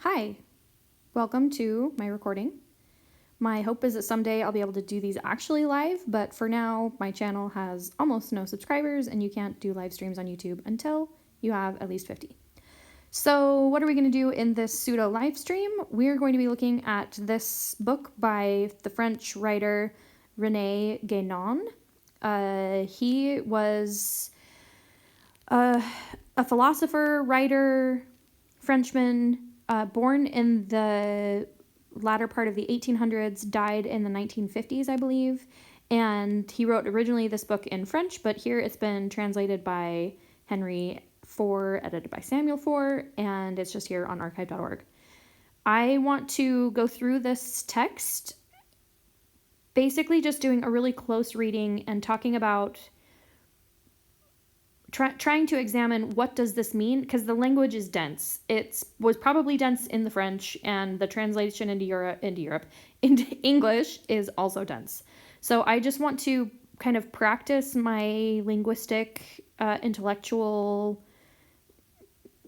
Hi, welcome to my recording. My hope is that someday I'll be able to do these actually live, but for now, my channel has almost no subscribers and you can't do live streams on YouTube until you have at least 50. So what are we going to do in this pseudo live stream? We're going to be looking at this book by the French writer René Guénon. He was a philosopher, writer, Frenchman, born in the latter part of the 1800s, died in the 1950s, I believe. And he wrote originally this book in French, but here it's been translated by Henry IV, edited by Samuel IV, and it's just here on archive.org. I want to go through this text, basically just doing a really close reading and talking about trying to examine what does this mean, because the language is dense. It was probably dense in the French, and the translation into English is also dense. So I just want to kind of practice my linguistic, intellectual,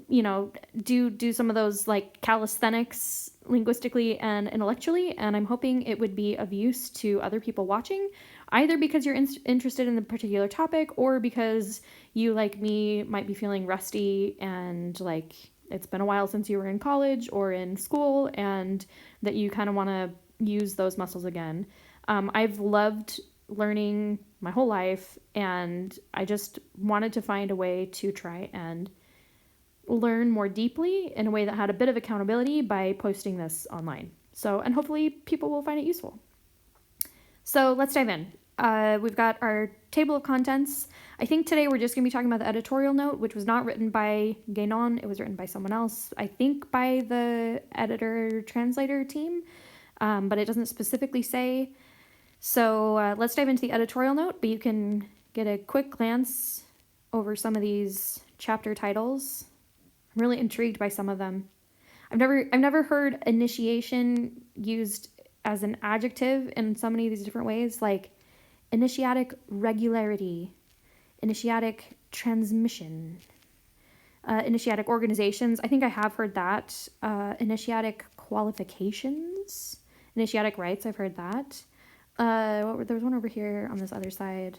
do some of those like calisthenics linguistically and intellectually, and I'm hoping it would be of use to other people watching, either because you're interested in the particular topic or because you, like me, might be feeling rusty and like it's been a while since you were in college or in school and that you kind of want to use those muscles again. I've loved learning my whole life, and I just wanted to find a way to try and learn more deeply in a way that had a bit of accountability by posting this online. So, and hopefully people will find it useful. So let's dive in. We've got our table of contents. I think today we're just going to be talking about the editorial note, which was not written by Guénon. It was written by someone else, I think by the editor-translator team, but it doesn't specifically say. So let's dive into the editorial note, but you can get a quick glance over some of these chapter titles. I'm really intrigued by some of them. I've never heard initiation used as an adjective in so many of these different ways, like initiatic regularity, initiatic transmission, initiatic organizations. I think I have heard that. Initiatic qualifications, initiatic rights. I've heard that. There was one over here on this other side.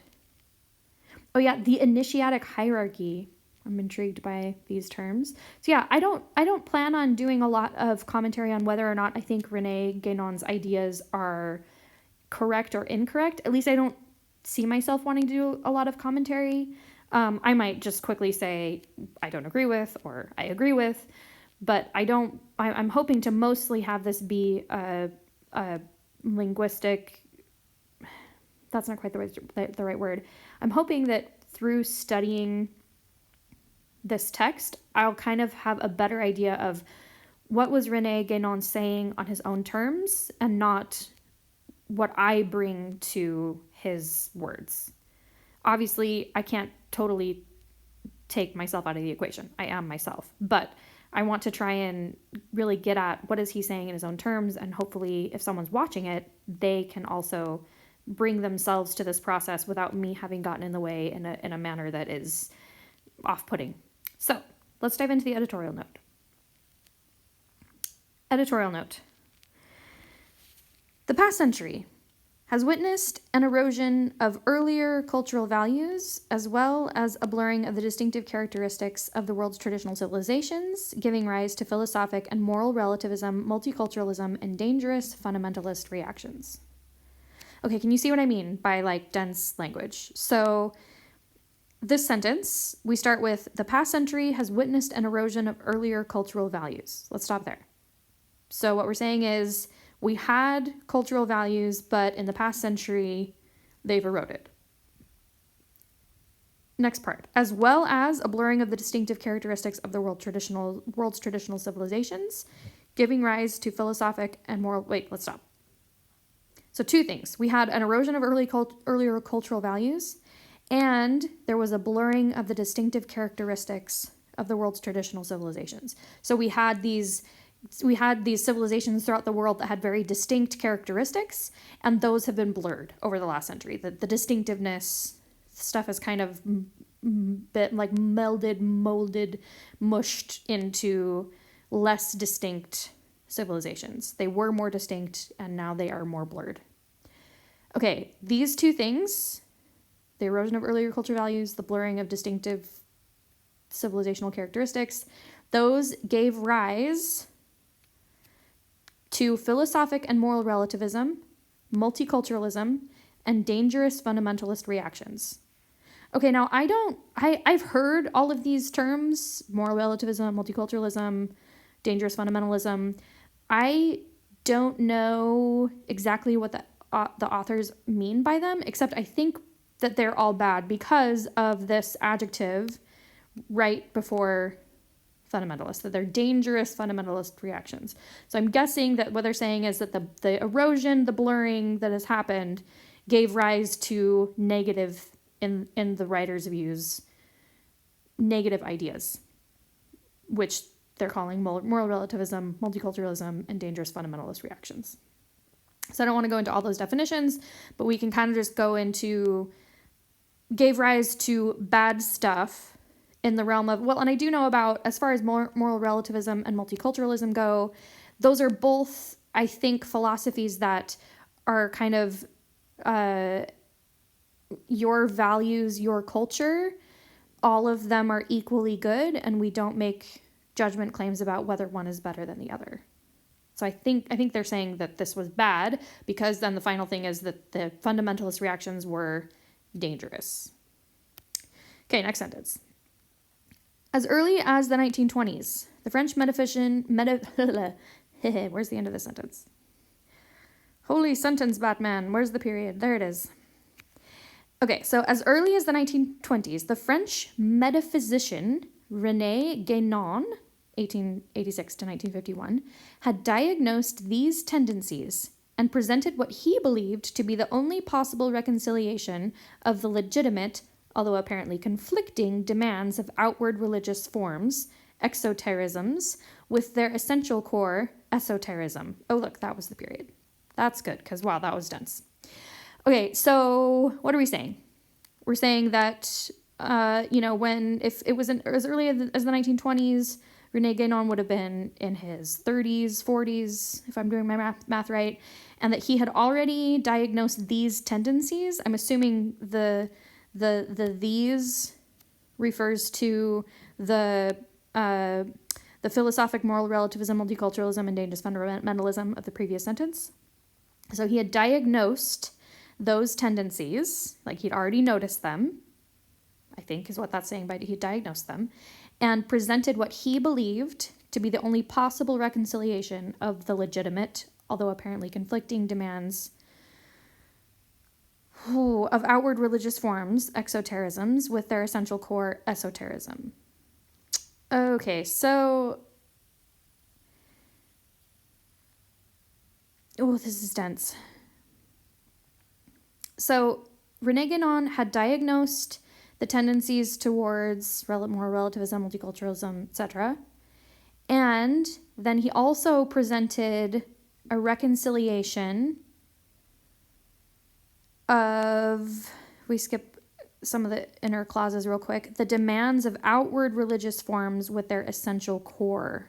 Oh yeah, the initiatic hierarchy. I'm intrigued by these terms. So yeah, I don't plan on doing a lot of commentary on whether or not I think René Guénon's ideas are correct or incorrect. At least I don't see myself wanting to do a lot of commentary. I might just quickly say I don't agree with or I agree with, but I'm hoping to mostly have this be a linguistic, that's not quite the right word. I'm hoping that through studying this text, I'll kind of have a better idea of what was René Guénon saying on his own terms and not what I bring to his words. Obviously, I can't totally take myself out of the equation. I am myself, but I want to try and really get at what is he saying in his own terms, and hopefully if someone's watching it, they can also bring themselves to this process without me having gotten in the way in a manner that is off-putting. So let's dive into the editorial note. Editorial note. The past century has witnessed an erosion of earlier cultural values as well as a blurring of the distinctive characteristics of the world's traditional civilizations, giving rise to philosophic and moral relativism, multiculturalism, and dangerous fundamentalist reactions. Okay, can you see what I mean by like dense language? So this sentence, we start with, the past century has witnessed an erosion of earlier cultural values. Let's stop there. So what we're saying is we had cultural values, but in the past century, they've eroded. Next part, as well as a blurring of the distinctive characteristics of the world's traditional civilizations, giving rise to philosophic and moral... Wait, let's stop. So two things. We had an erosion of earlier cultural values, and there was a blurring of the distinctive characteristics of the world's traditional civilizations. So we had these civilizations throughout the world that had very distinct characteristics, and those have been blurred over the last century. The distinctiveness stuff is kind of bit like melded, molded, mushed into less distinct civilizations. They were more distinct, and now they are more blurred. Okay, these two things, the erosion of earlier culture values, the blurring of distinctive civilizational characteristics, those gave rise to philosophic and moral relativism, multiculturalism, and dangerous fundamentalist reactions. Okay, now I've heard all of these terms, moral relativism, multiculturalism, dangerous fundamentalism. I don't know exactly what the authors mean by them, except I think that they're all bad because of this adjective right before fundamentalist, that they're dangerous fundamentalist reactions. So I'm guessing that what they're saying is that the erosion, the blurring that has happened gave rise to negative, in the writer's views, negative ideas, which they're calling moral relativism, multiculturalism, and dangerous fundamentalist reactions. So I don't want to go into all those definitions, but we can kind of just go into gave rise to bad stuff in the realm of, well, and I do know about, as far as moral relativism and multiculturalism go, those are both, I think, philosophies that are kind of your values, your culture, all of them are equally good, and we don't make judgment claims about whether one is better than the other. So I think they're saying that this was bad, because then the final thing is that the fundamentalist reactions were dangerous. Okay, next sentence. As early as the 1920s, the French metaphysician... Where's the end of the sentence? Holy sentence, Batman. Where's the period? There it is. Okay, so as early as the 1920s, the French metaphysician René Guénon, 1886 to 1951, had diagnosed these tendencies and presented what he believed to be the only possible reconciliation of the legitimate, although apparently conflicting, demands of outward religious forms, exoterisms, with their essential core, esoterism. Oh, look, that was the period. That's good, because, wow, that was dense. Okay, so what are we saying? We're saying that, if it was as early as the 1920s, René Guénon would have been in his 30s, 40s, if I'm doing my math right, and that he had already diagnosed these tendencies. I'm assuming the these refers to the philosophic moral relativism, multiculturalism, and dangerous fundamentalism of the previous sentence. So he had diagnosed those tendencies, like he'd already noticed them, I think is what that's saying by he diagnosed them, and presented what he believed to be the only possible reconciliation of the legitimate, although apparently conflicting, demands of outward religious forms, exoterisms, with their essential core, esoterism. Okay, so... Oh, this is dense. So René Guénon had diagnosed the tendencies towards moral relativism, multiculturalism, etc. And then he also presented a reconciliation of, we skip some of the inner clauses real quick, the demands of outward religious forms with their essential core.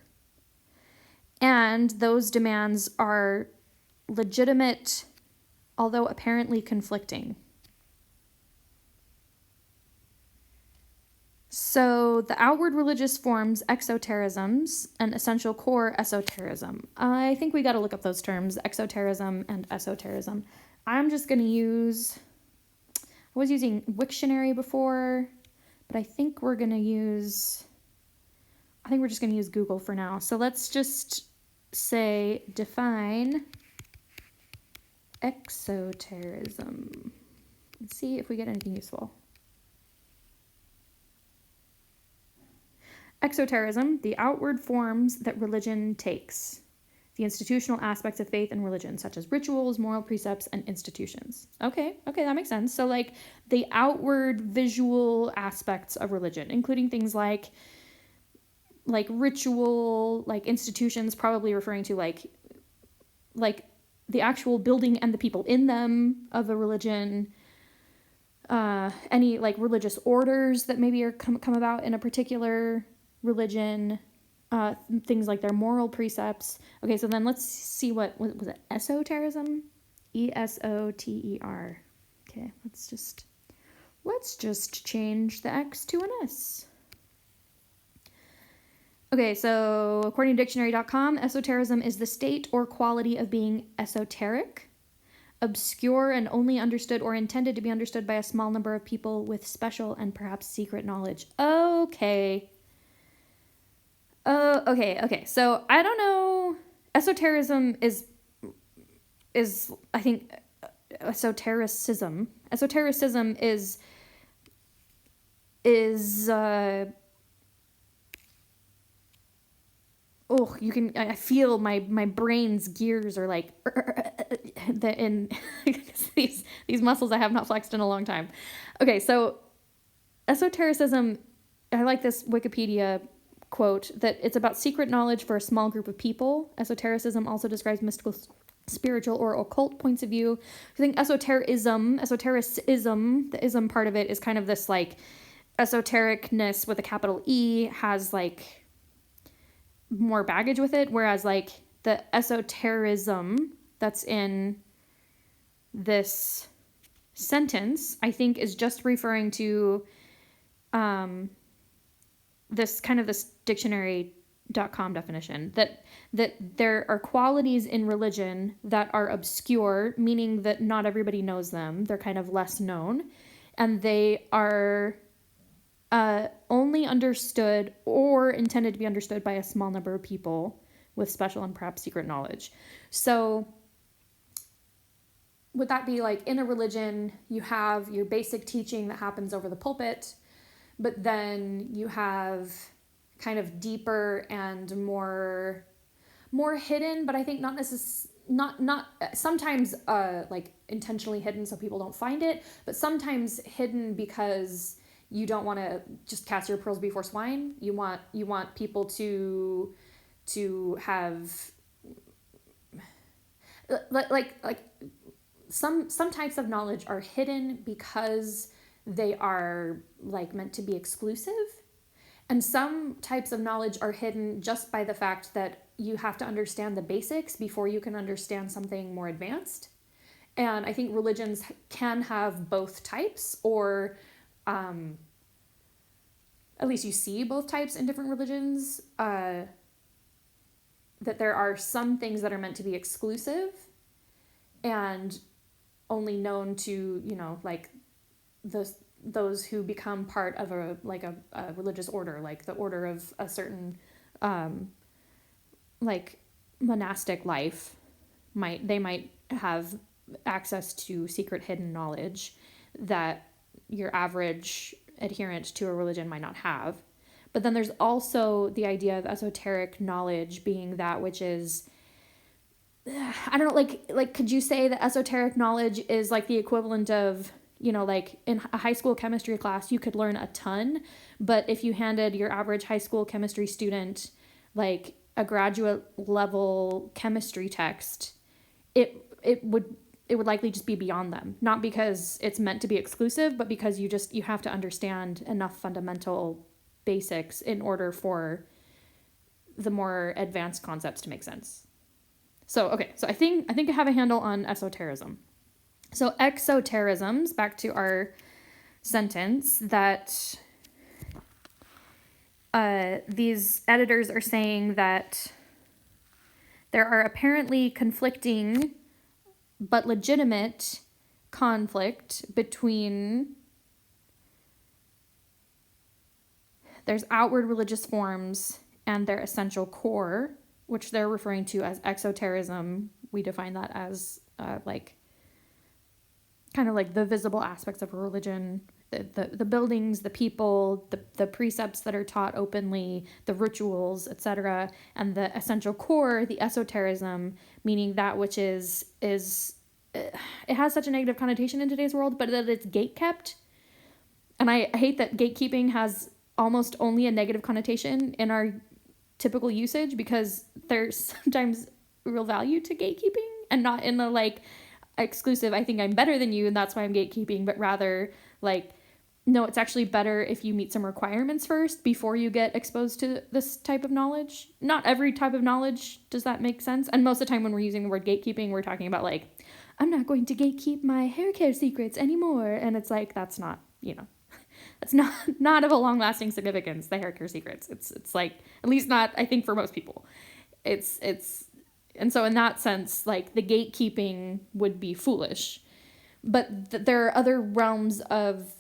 And those demands are legitimate, although apparently conflicting. So the outward religious forms, exoterisms, and essential core, esoterism. I think we got to look up those terms, exoterism and esoterism. I'm just going to use, I was using Wiktionary before, but I think we're just going to use Google for now. So let's just say define exoterism and see if we get anything useful. Exoterism, the outward forms that religion takes. The institutional aspects of faith and religion, such as rituals, moral precepts, and institutions. Okay, that makes sense. So, like, the outward visual aspects of religion, including things like ritual, like institutions, probably referring to, like the actual building and the people in them of a religion, any, like, religious orders that maybe are come about in a particular religion, things like their moral precepts. Okay, so then let's see what was it? Esoterism, ESOTER. Okay, let's just change the X to an S. Okay, so according to dictionary.com, esoterism is the state or quality of being esoteric, obscure, and only understood or intended to be understood by a small number of people with special and perhaps secret knowledge. Okay. Okay. So I don't know. Esotericism is I think esotericism. Esotericism is oh, you can, I feel my brain's gears are like in these muscles I have not flexed in a long time. Okay, so esotericism, I like this Wikipedia quote that it's about secret knowledge for a small group of people. Esotericism also describes mystical, spiritual, or occult points of view. I think esotericism, the ism part of it is kind of this like esotericness with a capital E has like more baggage with it, whereas like the esoterism that's in this sentence, I think, is just referring to this dictionary.com definition that there are qualities in religion that are obscure, meaning that not everybody knows them. They're kind of less known, and they are only understood or intended to be understood by a small number of people with special and perhaps secret knowledge. So would that be like in a religion, you have your basic teaching that happens over the pulpit, but then you have kind of deeper and more hidden, but I think not necessarily, not sometimes like intentionally hidden so people don't find it, but sometimes hidden because you don't want to just cast your pearls before swine. You want people to have like some types of knowledge are hidden because they are like meant to be exclusive, and some types of knowledge are hidden just by the fact that you have to understand the basics before you can understand something more advanced. And I think religions can have both types, or at least you see both types in different religions, that there are some things that are meant to be exclusive and only known to, like those who become part of a religious order, like the order of a certain like monastic life might have access to secret hidden knowledge that your average adherent to a religion might not have. But then there's also the idea of esoteric knowledge being that which is, I don't know, like could you say that esoteric knowledge is like the equivalent of, like in a high school chemistry class, you could learn a ton, but if you handed your average high school chemistry student like a graduate level chemistry text, it would likely just be beyond them, not because it's meant to be exclusive, but because you have to understand enough fundamental basics in order for the more advanced concepts to make sense. So I think I have a handle on esoterism. So exoterisms, back to our sentence, that these editors are saying that there are apparently conflicting but legitimate conflict between there's outward religious forms and their essential core, which they're referring to as exoterism. We define that as like kind of like the visible aspects of a religion, the buildings, the people, the precepts that are taught openly, the rituals, etc., and the essential core, the esoterism, meaning that which is it has such a negative connotation in today's world, but that it's gatekept. And I hate that gatekeeping has almost only a negative connotation in our typical usage, because there's sometimes real value to gatekeeping, and not in the like exclusive, I think I'm better than you and that's why I'm gatekeeping, but rather like no, it's actually better if you meet some requirements first before you get exposed to this type of knowledge. Not every type of knowledge, does that make sense? And most of the time when we're using the word gatekeeping, we're talking about like, I'm not going to gatekeep my hair care secrets anymore. And it's like, that's not, that's not of a long-lasting significance, the hair care secrets. It's like, at least not, I think, for most people. And so in that sense, like, the gatekeeping would be foolish. But there are other realms of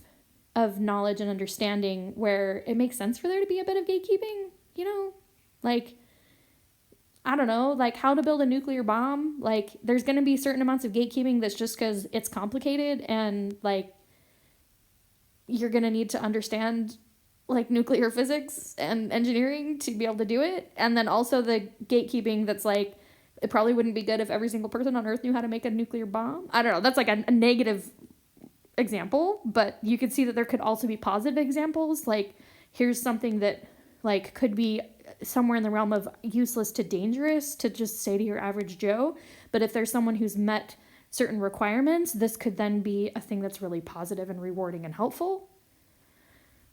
knowledge and understanding where it makes sense for there to be a bit of gatekeeping, like, I don't know, like how to build a nuclear bomb. Like, there's going to be certain amounts of gatekeeping that's just because it's complicated, and like, you're going to need to understand like nuclear physics and engineering to be able to do it. And then also the gatekeeping that's like, it probably wouldn't be good if every single person on Earth knew how to make a nuclear bomb. I don't know. That's like a negative example, but you could see that there could also be positive examples. Like, here's something that like could be somewhere in the realm of useless to dangerous to just say to your average Joe. But if there's someone who's met certain requirements, this could then be a thing that's really positive and rewarding and helpful.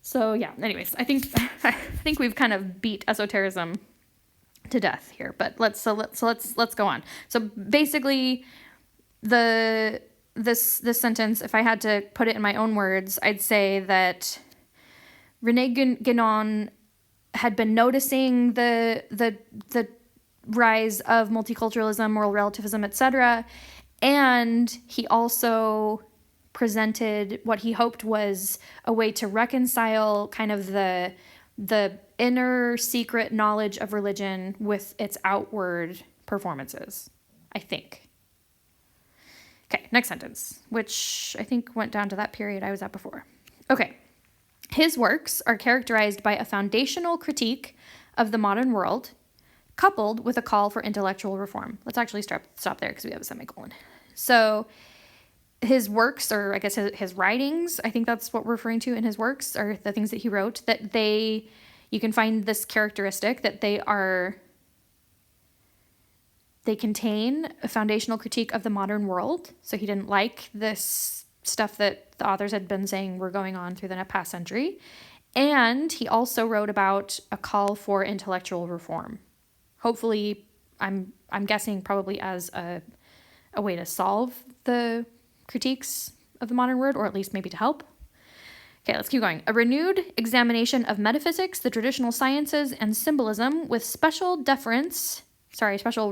So yeah, anyways, I think we've kind of beat esotericism to death here, but let's go on. So basically, this sentence, if I had to put it in my own words, I'd say that René Guénon had been noticing the rise of multiculturalism, moral relativism, etc., and he also presented what he hoped was a way to reconcile kind of the inner secret knowledge of religion with its outward performances, I think. Okay, next sentence, which I think went down to that period I was at before. Okay. His works are characterized by a foundational critique of the modern world, coupled with a call for intellectual reform. Let's actually stop there because we have a semicolon. So his works, or I guess his writings, I think that's what we're referring to in his works, or the things that he wrote, that you can find this characteristic that they contain a foundational critique of the modern world. So he didn't like this stuff that the authors had been saying were going on through the past century. And he also wrote about a call for intellectual reform. Hopefully, I'm guessing probably as a way to solve the critiques of the modern world, or at least maybe to help. Okay, let's keep going. A renewed examination of metaphysics, the traditional sciences, and symbolism with special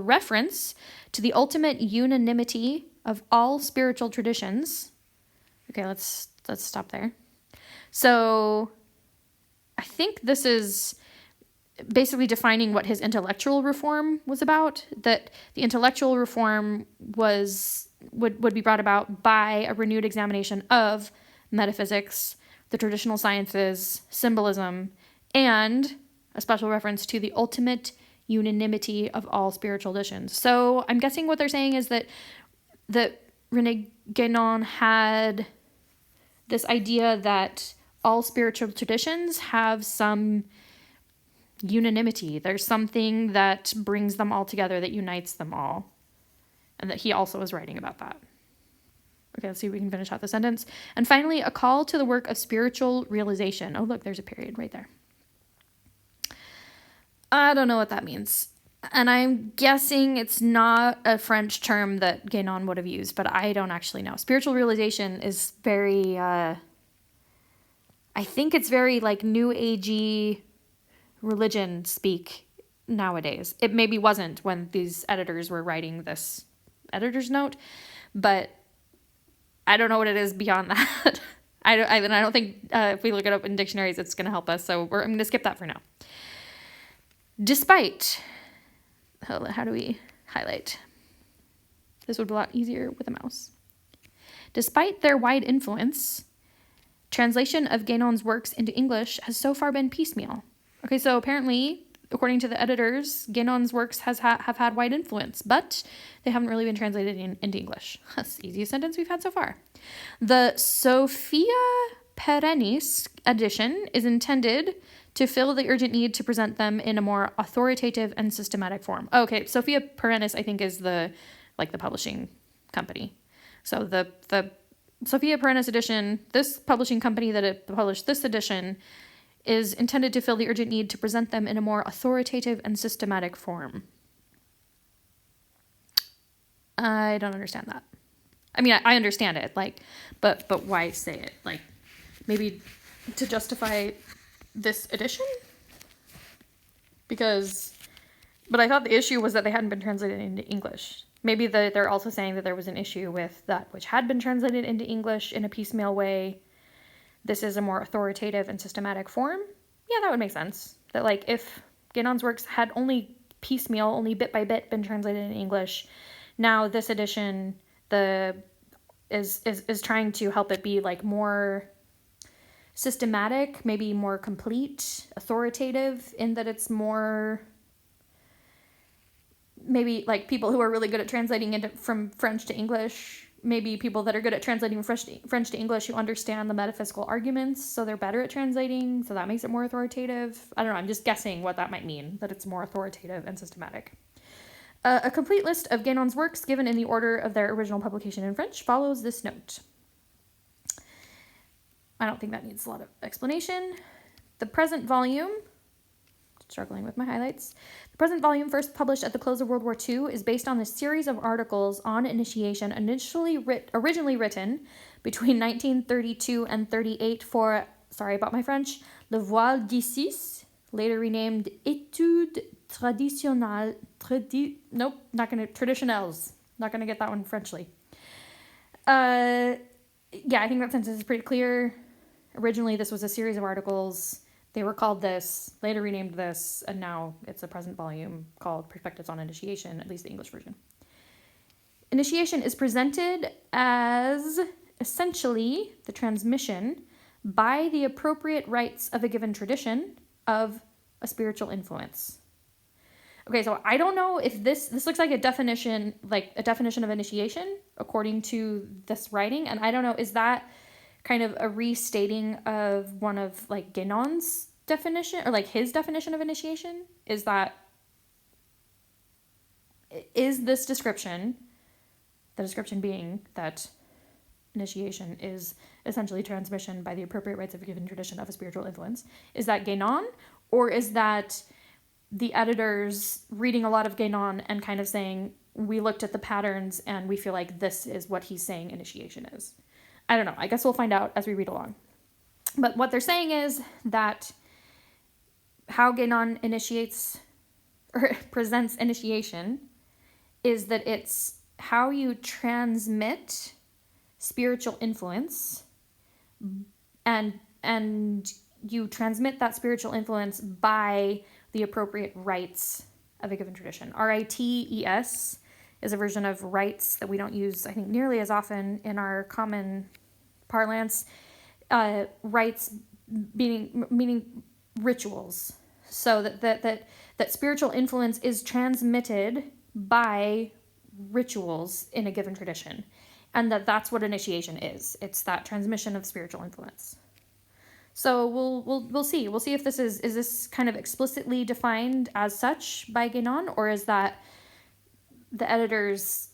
reference to the ultimate unanimity of all spiritual traditions. Okay, let's stop there. So I think this is basically defining what his intellectual reform was about, that the intellectual reform would be brought about by a renewed examination of metaphysics, the traditional sciences, symbolism, and a special reference to the ultimate unanimity of all spiritual traditions. So I'm guessing what they're saying is that René Guénon had this idea that all spiritual traditions have some unanimity. There's something that brings them all together, that unites them all. And that he also was writing about that. Okay, let's see if we can finish out the sentence. And finally, a call to the work of spiritual realization. Oh, look, there's a period right there. I don't know what that means. And I'm guessing it's not a French term that Guénon would have used, but I don't actually know. Spiritual realization is very, I think it's very like New Agey religion speak nowadays. It maybe wasn't when these editors were writing this editor's note, but I don't know what it is beyond that. I don't think if we look it up in dictionaries, it's going to help us. So I'm going to skip that for now. Despite, how do we highlight? This would be a lot easier with a mouse. Despite their wide influence, translation of Guénon's works into English has so far been piecemeal. Okay, so apparently, according to the editors, Guénon's works have had wide influence, but they haven't really been translated into English. That's the easiest sentence we've had so far. The Sophia Perennis edition is intended to fill the urgent need to present them in a more authoritative and systematic form. Okay, Sophia Perennis, I think, is the publishing company. So the Sophia Perennis edition, this publishing company that had published this edition, is intended to fill the urgent need to present them in a more authoritative and systematic form. I don't understand that. I mean, I understand it, like, but why say it? Like, maybe to justify this edition? But I thought the issue was that they hadn't been translated into English. Maybe they're also saying that there was an issue with that which had been translated into English in a piecemeal way. This is a more authoritative and systematic form. Yeah, that would make sense. That, like, if Guénon's works had only piecemeal, only bit by bit been translated in English, now this edition is trying to help it be, like, more systematic, maybe more complete, authoritative, in that it's more, maybe, like, people who are really good at translating from French to English, maybe people that are good at translating French to English who understand the metaphysical arguments, so they're better at translating, so that makes it more authoritative. I don't know, I'm just guessing what that might mean, that it's more authoritative and systematic. A complete list of Guénon's works given in the order of their original publication in French follows this note. I don't think that needs a lot of explanation. The present volume, struggling with my highlights. The present volume, first published at the close of World War II, is based on a series of articles on initiation originally written between 1932 and 38 for, sorry about my French, Le Voile d'Isis, later renamed Études Traditionnelles, Traditionnelles. Not gonna get that one Frenchly. Yeah, I think that sentence is pretty clear. Originally, this was a series of articles. They were called this, later renamed this, and now it's a present volume called Perspectives on Initiation, at least the English version. Initiation is presented as essentially the transmission by the appropriate rites of a given tradition of a spiritual influence. Okay, so I don't know if this looks like a definition of initiation according to this writing, and I don't know, is that kind of a restating of one of, like, Guénon's definition, or, like, his definition of initiation? Is this description, the description being that initiation is essentially transmission by the appropriate rites of a given tradition of a spiritual influence, is that Guénon, or is that the editors reading a lot of Guénon and kind of saying, we looked at the patterns and we feel like this is what he's saying initiation is? I don't know. I guess we'll find out as we read along. But what they're saying is that how Guénon initiates or presents initiation is that it's how you transmit spiritual influence, and you transmit that spiritual influence by the appropriate rites of a given tradition. RITES is a version of rites that we don't use, I think, nearly as often in our common parlance. Rites meaning rituals. So that spiritual influence is transmitted by rituals in a given tradition, and that's what initiation is. It's that transmission of spiritual influence. So we'll see. We'll see if this is this kind of explicitly defined as such by Guénon, or is that the editor's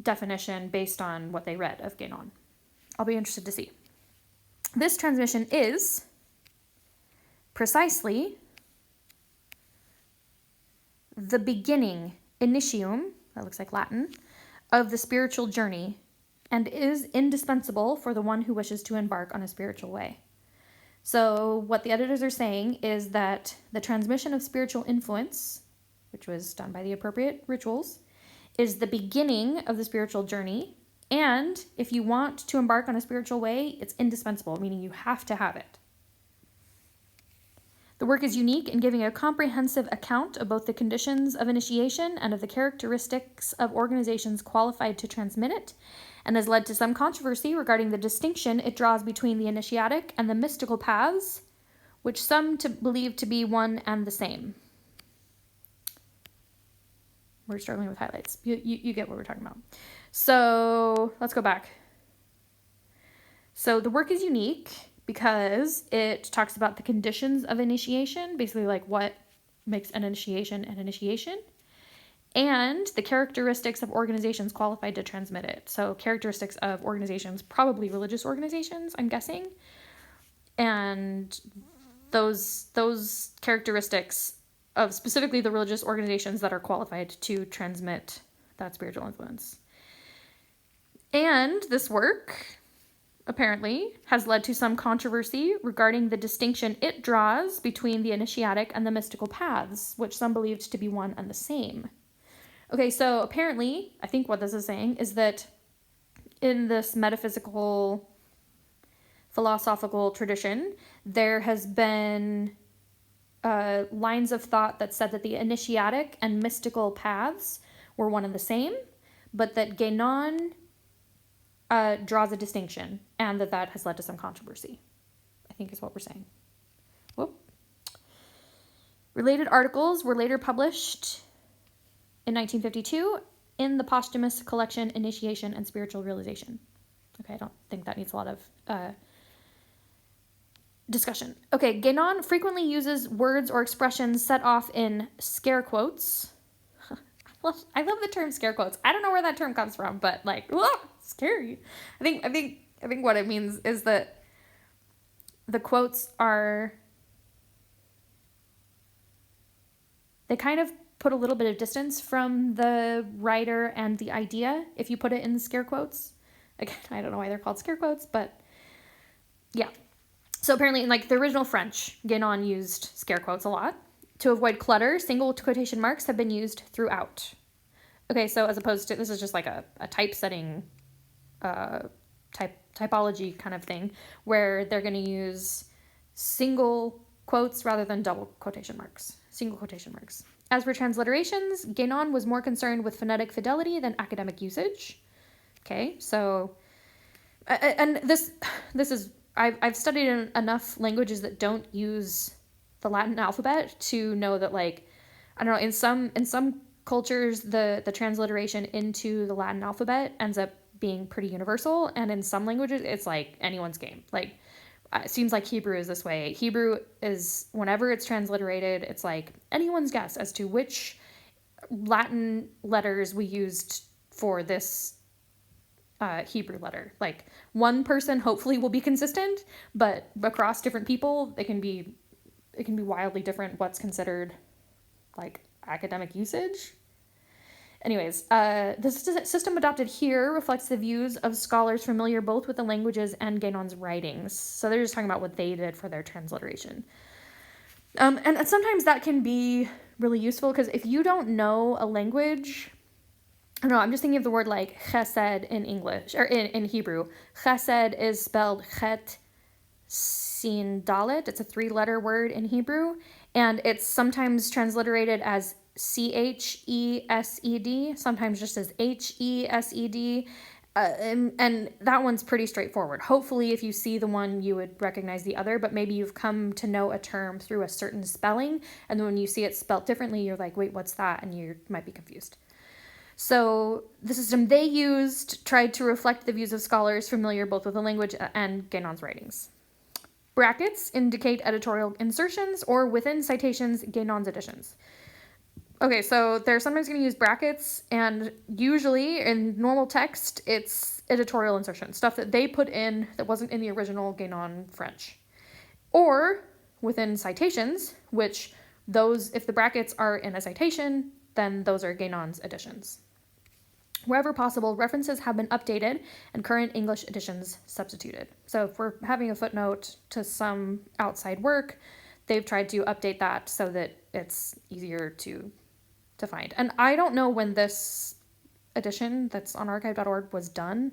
definition based on what they read of Guénon. I'll be interested to see. This transmission is precisely the beginning, initium, that looks like Latin, of the spiritual journey, and is indispensable for the one who wishes to embark on a spiritual way. So what the editors are saying is that the transmission of spiritual influence, which was done by the appropriate rituals, is the beginning of the spiritual journey, and if you want to embark on a spiritual way, it's indispensable, meaning you have to have it. The work is unique in giving a comprehensive account of both the conditions of initiation and of the characteristics of organizations qualified to transmit it, and has led to some controversy regarding the distinction it draws between the initiatic and the mystical paths, which some believe to be one and the same. We're struggling with highlights. You get what we're talking about. So let's go back. So the work is unique because it talks about the conditions of initiation, basically like what makes an initiation an initiation. and the characteristics of organizations qualified to transmit it. So characteristics of organizations, probably religious organizations, I'm guessing. And those characteristics of specifically the religious organizations that are qualified to transmit that spiritual influence. And this work, apparently, has led to some controversy regarding the distinction it draws between the initiatic and the mystical paths, which some believed to be one and the same. Okay, so apparently, I think what this is saying is that in this metaphysical, philosophical tradition, there has been lines of thought that said that the initiatic and mystical paths were one and the same, but that Guénon draws a distinction, and that has led to some controversy, I think is what we're saying. Whoop. Related articles were later published in 1952 in the posthumous collection Initiation and Spiritual Realization. Okay, I don't think that needs a lot of discussion. Okay, Guénon frequently uses words or expressions set off in scare quotes. I love the term scare quotes. I don't know where that term comes from, but like, whoa, scary. I think what it means is that the quotes are, they kind of put a little bit of distance from the writer and the idea if you put it in scare quotes. Again, I don't know why they're called scare quotes, but yeah. So apparently in like the original French, Guénon used scare quotes a lot. To avoid clutter, single quotation marks have been used throughout. Okay, so as opposed to, this is just like a typesetting typology kind of thing, where they're going to use single quotes rather than double quotation marks, single quotation marks. As for transliterations, Guénon was more concerned with phonetic fidelity than academic usage. Okay, so, and this is, I've studied enough languages that don't use the Latin alphabet to know that, like, I don't know, in some cultures, the transliteration into the Latin alphabet ends up being pretty universal, and in some languages, it's like anyone's game. Like, it seems like Hebrew is this way. Hebrew is, whenever it's transliterated, it's like anyone's guess as to which Latin letters we used for this Hebrew letter. Like, one person hopefully will be consistent, but across different people, it can be wildly different what's considered like academic usage. Anyways, the system adopted here reflects the views of scholars familiar both with the languages and Guénon's writings. So they're just talking about what they did for their transliteration. And sometimes that can be really useful, because if you don't know a language, I don't know, I'm just thinking of the word like chesed in English, or in Hebrew. Chesed is spelled chet sin dalet. It's a 3-letter word in Hebrew, and it's sometimes transliterated as chesed, sometimes just as hesed, and that one's pretty straightforward. Hopefully, if you see the one, you would recognize the other, but maybe you've come to know a term through a certain spelling, and then when you see it spelled differently, you're like, wait, what's that? And you might be confused. So the system they used tried to reflect the views of scholars familiar both with the language and Guénon's writings. Brackets indicate editorial insertions, or within citations, Guénon's additions. Okay, so they're sometimes going to use brackets, and usually in normal text, it's editorial insertion, stuff that they put in that wasn't in the original Guénon French. Or within citations, which those, if the brackets are in a citation, then those are Guénon's additions. Wherever possible, references have been updated and current English editions substituted. So if we're having a footnote to some outside work, they've tried to update that so that it's easier to find. And I don't know when this edition that's on archive.org was done.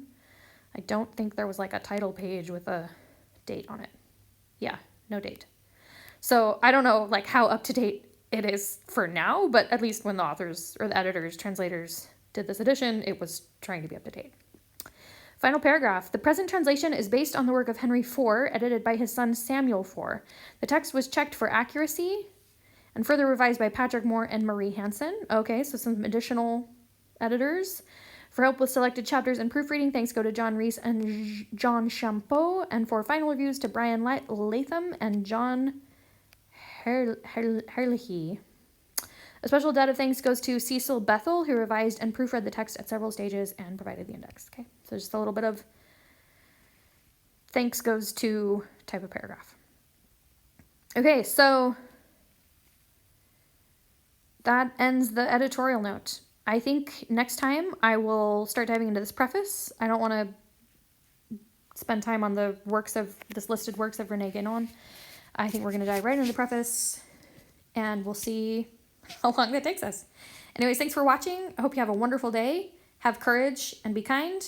I don't think there was like a title page with a date on it. Yeah, no date. So I don't know like how up to date it is for now, but at least when the authors or the editors, translators did this edition, it was trying to be up to date. Final paragraph. The present translation is based on the work of Henry IV, edited by his son Samuel IV. The text was checked for accuracy and further revised by Patrick Moore and Marie Hansen. Okay, so some additional editors. For help with selected chapters and proofreading, thanks go to John Reese and John Champeau, and for final reviews to Brian Latham and John Herlihy. A special debt of thanks goes to Cecil Bethel, who revised and proofread the text at several stages and provided the index. Okay, so just a little bit of thanks goes to type of paragraph. Okay, so that ends the editorial note. I think next time I will start diving into this preface. I don't want to spend time on the works of this listed works of René Guénon. I think we're going to dive right into the preface, and we'll see how long that takes us. Anyways, thanks for watching. I hope you have a wonderful day. Have courage and be kind.